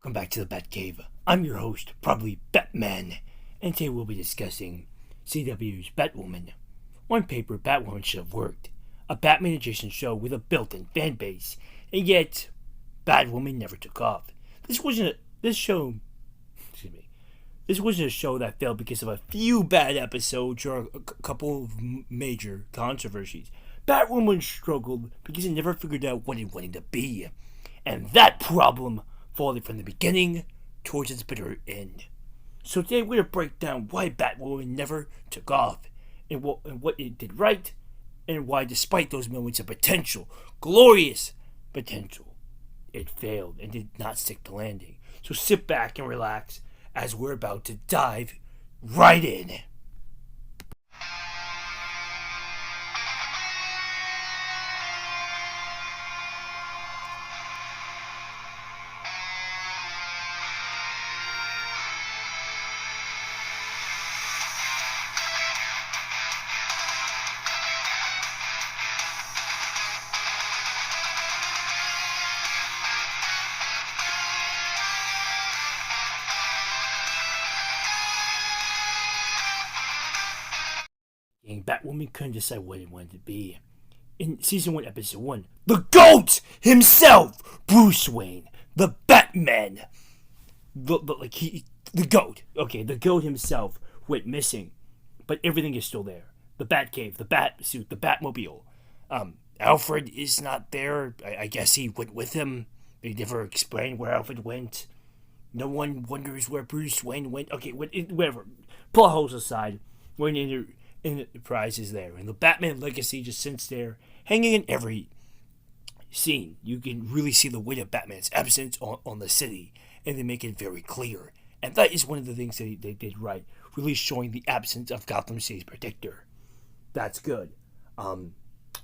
Welcome back to the Batcave. I'm your host, Probably Batman, and today we'll be discussing CW's Batwoman. On paper, Batwoman should have worked. A Batman adjacent show with a built-in fan base, and yet Batwoman never took off. This wasn't a show that failed because of a few bad episodes or a couple of major controversies. Batwoman struggled because it never figured out what it wanted to be, and that problem followed from the beginning towards its bitter end. So today we're going to break down why Batwoman never took off, and what it did right, and why despite those moments of potential, glorious potential, it failed and did not stick the landing. So sit back and relax as we're about to dive right in. Batwoman couldn't decide what it wanted to be. In Season 1, Episode 1, the GOAT himself, Bruce Wayne, the Batman, the GOAT, okay, the GOAT himself went missing, but everything is still there. The Batcave, the Batsuit, the Batmobile. Alfred is not there. I guess he went with him. They never explained where Alfred went. No one wonders where Bruce Wayne went. Okay, whatever. Plot holes aside, Wayne Enterprise is there, and the Batman legacy just sits there, hanging in every scene. You can really see the weight of Batman's absence on the city, and they make it very clear. And that is one of the things they did right, really showing the absence of Gotham City's protector. That's good. And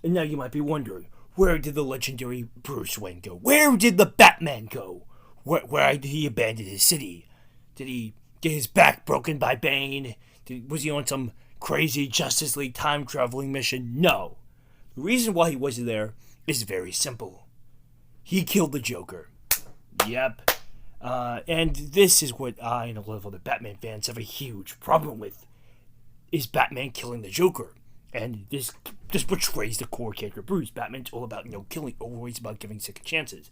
now you might be wondering, where did the legendary Bruce Wayne go? Where did the Batman go? Where did he abandon his city? Did he get his back broken by Bane? Was he on some crazy Justice League time-traveling mission? No. The reason why he wasn't there is very simple. He killed the Joker. Yep. And this is what I and a lot of other Batman fans have a huge problem with, is Batman killing the Joker. And this betrays the core character Bruce. Batman's all about, killing, always about giving second chances.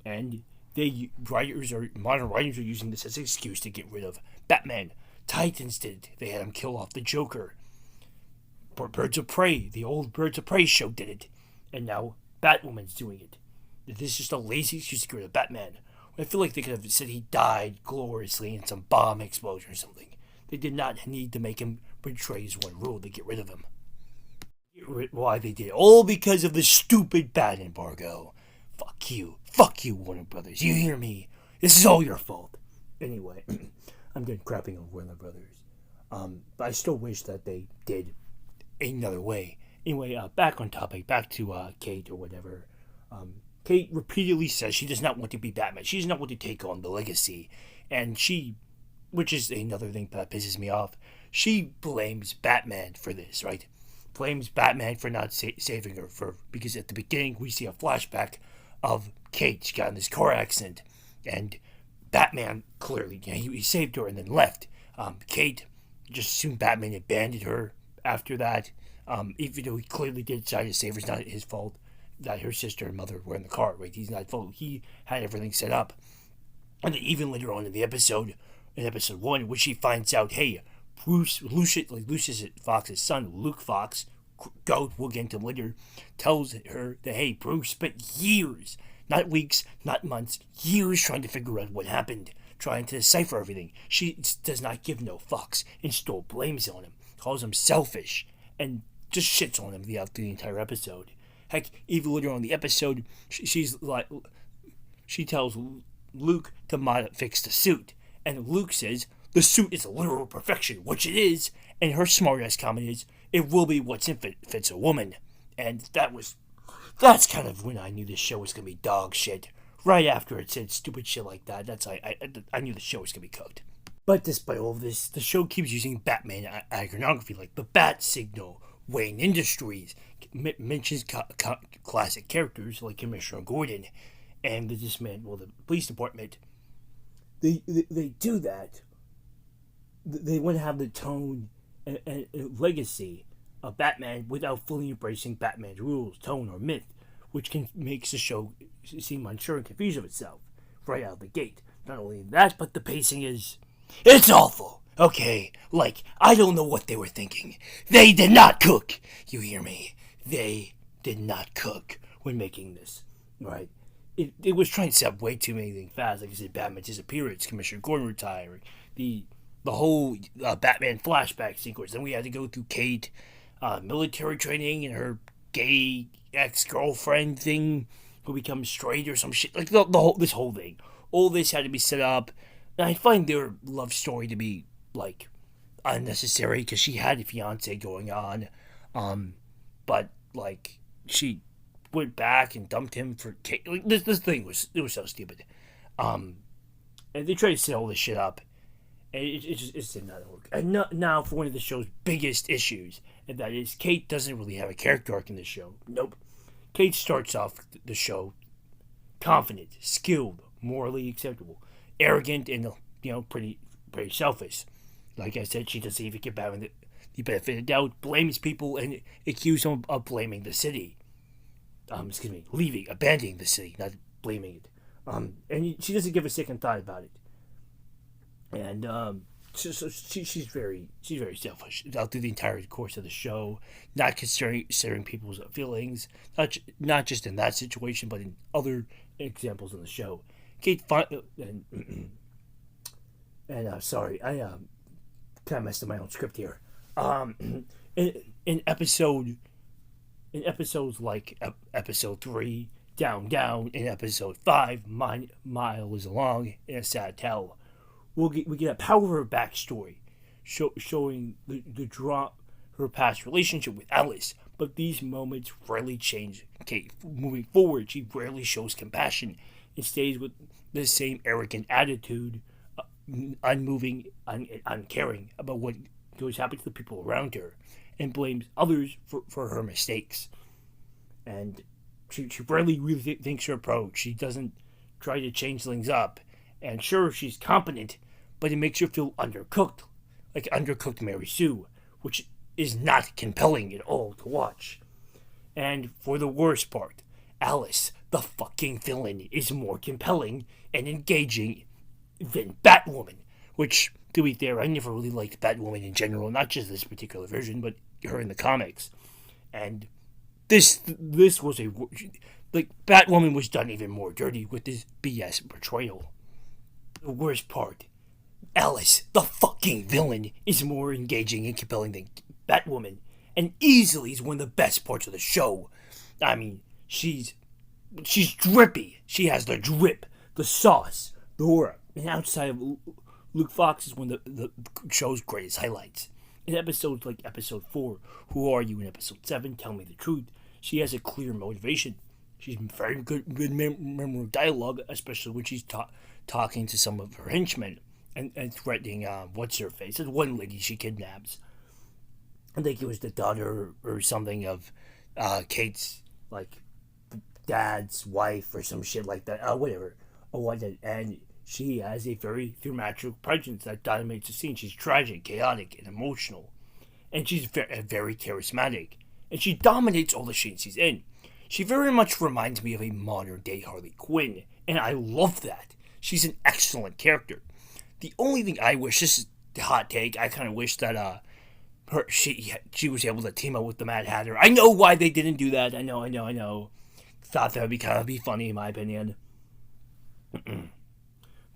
And modern writers are using this as an excuse to get rid of Batman. Titans did. They had him kill off the Joker. Birds of Prey, the old Birds of Prey show did it. And now Batwoman's doing it. This is just a lazy excuse to get rid of Batman. I feel like they could have said he died gloriously in some bomb explosion or something. They did not need to make him betray his one rule to get rid of him. Why they did it? All because of the stupid bat embargo. Fuck you. Fuck you, Warner Brothers. You hear me? This is all your fault. Anyway, I'm done crapping on Warner Brothers. But I still wish that they did another way. Anyway, back on topic. Back to Kate or whatever. Kate repeatedly says she does not want to be Batman. She does not want to take on the legacy. And which is another thing that pisses me off, she blames Batman for this, right? Blames Batman for not saving her. Because at the beginning we see a flashback of Kate. She got in this car accident. And Batman clearly, he saved her and then left. Kate just assumed Batman abandoned her after that. Even though he clearly did decide to save her, it's not his fault that her sister and mother were in the car, right? He's not at fault. He had everything set up. And then even later on in the episode, in episode 1, when she finds out, hey, Lucius Fox's son, Luke Fox, GOAT, we'll get into him later, tells her that, hey, Bruce spent years, not weeks, not months, years trying to figure out what happened, trying to decipher everything. She does not give no fucks and still blames on him, calls him selfish, and just shits on him throughout the entire episode. Heck, even later on in the episode, she tells Luke to fix the suit, and Luke says the suit is a literal perfection, which it is, and her smart-ass comment is, it will be what's fits a woman. And that's kind of when I knew this show was going to be dog shit. Right after it said stupid shit like that, I knew the show was going to be cooked. But despite all of this, the show keeps using Batman iconography like the Bat Signal, Wayne Industries, mentions classic characters like Commissioner Gordon, and the police department they do that. They want to have the tone and legacy of Batman without fully embracing Batman's rules, tone, or myth, which can makes the show seem unsure and confused of itself right out of the gate. Not only that, but the pacing it's awful. Okay, like, I don't know what they were thinking. They did not cook. You hear me? They did not cook when making this, right? It was trying to set up way too many things fast. Like you said, Batman's disappearance, Commissioner Gordon retiring, the whole Batman flashback sequence. Then we had to go through Kate, military training, and her gay ex-girlfriend thing who becomes straight or some shit. Like this whole thing. All this had to be set up. And I find their love story to be like unnecessary because she had a fiance going on, but like she went back and dumped him for Kate. Like this thing was so stupid. And they tried to set all this shit up. And it just did not work. And now for one of the show's biggest issues, and that is Kate doesn't really have a character arc in this show. Nope. Kate starts off the show confident, skilled, morally acceptable, arrogant, and pretty selfish. Like I said, she doesn't even give Batman the benefit of the doubt, blames people, and accuses him of blaming the city. Abandoning the city, not blaming it. And she doesn't give a second thought about it. And she's very selfish out through the entire course of the show, not considering people's feelings, not just in that situation, but in other examples in the show. Kate sorry, I kind of messed up my own script here. In episodes like episode 3, Down, in episode 5, Mile is Along, in A Sad Tale, we get a power of her backstory, showing her past relationship with Alice. But these moments rarely change Kate. Moving forward, she rarely shows compassion and stays with the same arrogant attitude, unmoving, uncaring about what goes happen to the people around her, and blames others for her mistakes. And she rarely really thinks her approach. She doesn't try to change things up. And sure, she's competent, but it makes her feel undercooked, like undercooked Mary Sue, which is not compelling at all to watch. And for the worst part, Alice, the fucking villain, is more compelling and engaging than Batwoman, which, to be fair, I never really liked Batwoman in general, not just this particular version, but her in the comics. And this was Batwoman was done even more dirty with this BS portrayal. The worst part, Alice, the fucking villain, is more engaging and compelling than Batwoman, and easily is one of the best parts of the show. I mean, she's drippy. She has the drip, the sauce, the aura. And outside of Luke Fox is one of the show's greatest highlights. In episodes like episode 4, Who Are You? In episode 7, Tell Me the Truth, she has a clear motivation. She's very good memory of dialogue, especially when she's talking to some of her henchmen and threatening what's-her-face. There's one lady she kidnaps. I think it was the daughter or something of Kate's, like, dad's wife or some shit like that. Whatever. And she has a very dramatic presence that dominates the scene. She's tragic, chaotic, and emotional. And she's very charismatic. And she dominates all the scenes she's in. She very much reminds me of a modern-day Harley Quinn. And I love that. She's an excellent character. The only thing I wish, this is the hot take, I kind of wish that she was able to team up with the Mad Hatter. I know why they didn't do that. I know. Thought that would be funny in my opinion.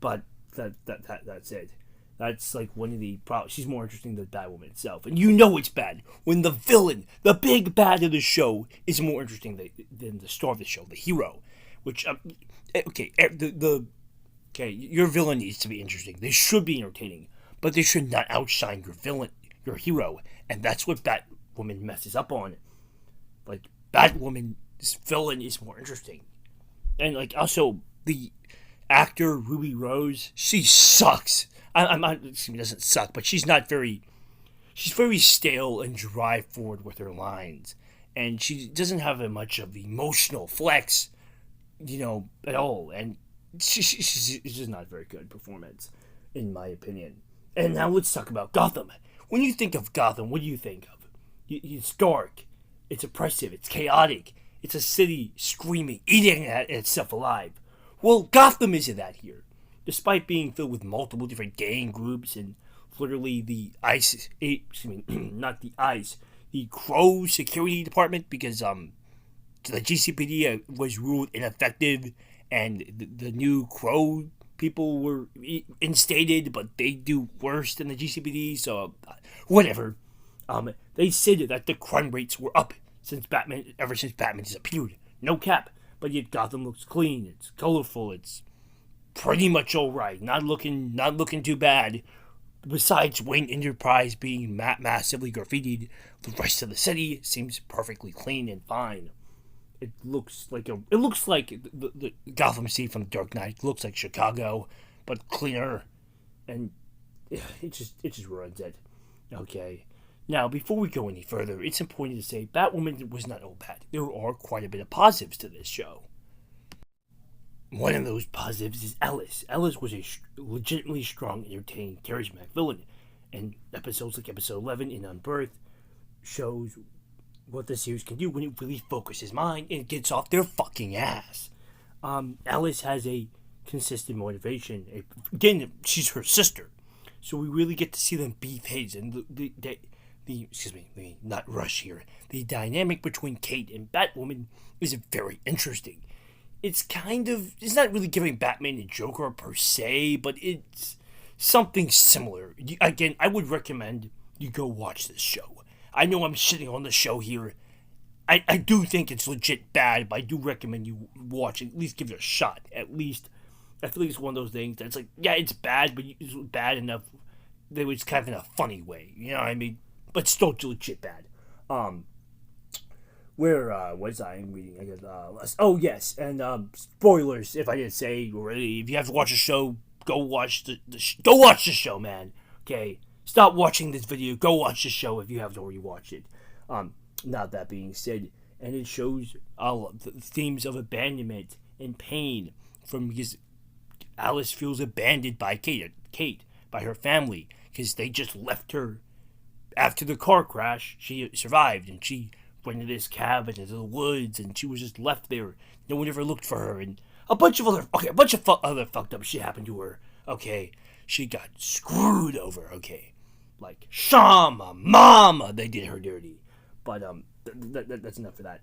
But that's it. That's like one of the problems. She's more interesting than Batwoman itself. And you know it's bad when the villain, the big bad of the show, is more interesting than the star of the show, the hero. Which, your villain needs to be interesting. They should be entertaining. But they should not outshine your hero. And that's what Batwoman messes up on. Like, Batwoman's villain is more interesting. And, like, also, the actor Ruby Rose, she sucks. I'm not, she doesn't suck, but she's very stale and dry forward with her lines. And she doesn't have much of the emotional flex, at all. And It's just not a very good performance, in my opinion. And now let's talk about Gotham. When you think of Gotham, what do you think of? It's dark, it's oppressive, it's chaotic, it's a city screaming, eating at itself alive. Well, Gotham isn't that here. Despite being filled with multiple different gang groups and literally not the ICE, the Crow Security Department, because the GCPD was ruled ineffective, and the new Crow people were instated, but they do worse than the GCPD. So whatever. They said that the crime rates were up ever since Batman disappeared. No cap. But yet Gotham looks clean. It's colorful. It's pretty much all right. Not looking too bad. Besides Wayne Enterprise being massively graffitied, the rest of the city seems perfectly clean and fine. It looks like the Gotham City from Dark Knight. It looks like Chicago, but cleaner, and it just ruins it. Okay. Now, before we go any further, it's important to say Batwoman was not all bad. There are quite a bit of positives to this show. One of those positives is Alice. Alice was a legitimately strong, entertaining, charismatic villain, and episodes like episode 11 in Unbirth shows what the series can do when it really focuses mind and gets off their fucking ass. Alice has a consistent motivation. Again, she's her sister, so we really get to see them beef heads, and not rush here. The dynamic between Kate and Batwoman is very interesting. It's not really giving Batman a Joker per se, but it's something similar. Again, I would recommend you go watch this show. I know I'm shitting on the show here. I do think it's legit bad, but I do recommend you watch it. At least give it a shot. At least, I feel like it's one of those things that's like, yeah, it's bad, but it's bad enough that it's kind of in a funny way. You know what I mean? But still legit bad. Where was I reading? I guess. Oh yes, and spoilers. If I didn't say already, if you have to watch the show, go watch go watch the show, man. Okay, stop watching this video. Go watch the show if you haven't already watched it. Not that being said, and it shows the themes of abandonment and pain because Alice feels abandoned by Kate, by her family, because they just left her. After the car crash, she survived, and she went to this cabin into the woods, and she was just left there. No one ever looked for her, and a bunch of other fucked up shit happened to her. Okay, she got screwed over. Okay, like Shama, Mama, they did her dirty. But that's enough for that.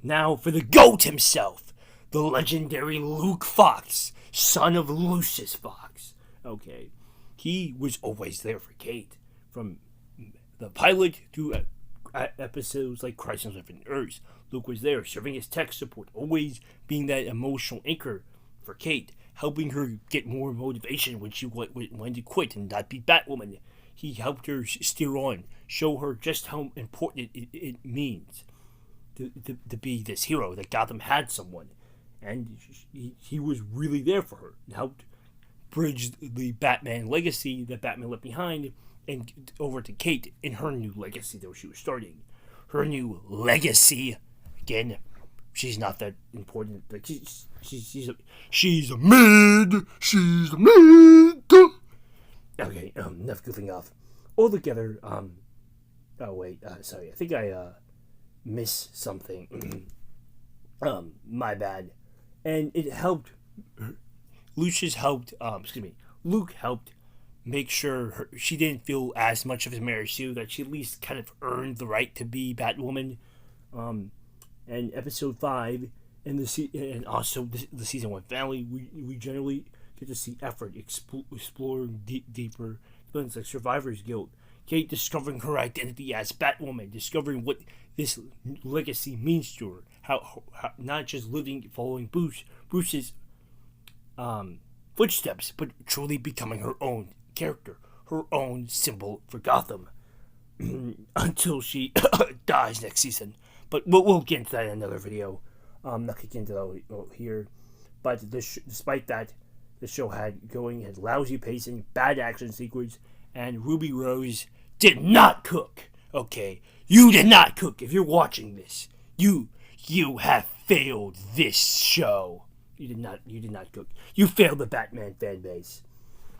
Now for the GOAT himself, the legendary Luke Fox, son of Lucius Fox. Okay. He was always there for Kate, from the pilot to episodes like Crisis on Infinite Earths. Luke was there, serving as tech support, always being that emotional anchor for Kate, helping her get more motivation when she wanted to quit and not be Batwoman. He helped her steer on, show her just how important it means to be this hero, that Gotham had someone. And he was really there for her and helped bridge the Batman legacy that Batman left behind and over to Kate in her new legacy that she was starting. Her new legacy, again, she's not that important. Like she's a mid. She's a mid. Okay, enough goofing off. Altogether, sorry, I think I missed something. My bad. And it helped. Luke helped make sure she didn't feel as much of a Mary Sue, that she at least kind of earned the right to be Batwoman. And episode 5 and also the season 1 finale, we generally get to see effort exploring deeper things like survivor's guilt, Kate discovering her identity as Batwoman, discovering what this legacy means to her, how not just following Bruce's footsteps, but truly becoming her own character, her own symbol for Gotham, until she dies next season. But we'll get into that in another video. I'm not getting into that here. But despite that, the show had lousy pacing, bad action sequence, and Ruby Rose did not cook. Okay, you did not cook. If you're watching this, you You have failed this show. You did not cook. You failed the Batman fan base.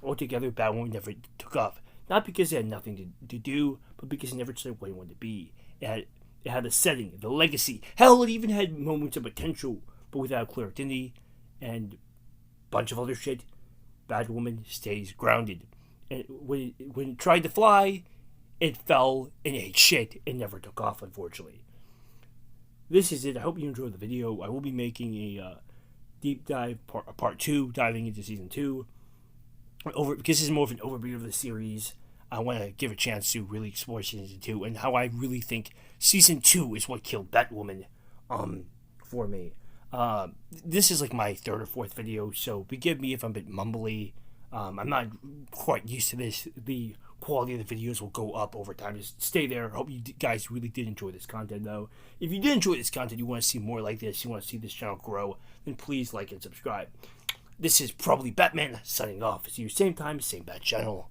Altogether, Batwoman never took off. Not because it had nothing to do, but because it never decided what it wanted to be. It had a setting, the legacy. Hell, it even had moments of potential, but without clear identity and a bunch of other shit. Batwoman stays grounded. And when it tried to fly, it fell and ate shit and never took off, unfortunately. This is it. I hope you enjoyed the video. I will be making a deep dive, part 2, diving into season 2. Because this is more of an overview of the series, I want to give a chance to really explore season 2 and how I really think season 2 is what killed Batwoman for me. This is like my third or fourth video, so forgive me if I'm a bit mumbly. I'm not quite used to this. The quality of the videos will go up over time. Just stay there. Hope you guys really did enjoy this content, though. If you did enjoy this content, you want to see more like this, you want to see this channel grow, then please like and subscribe. This is Probably Batman signing off. See you same time, same bat channel.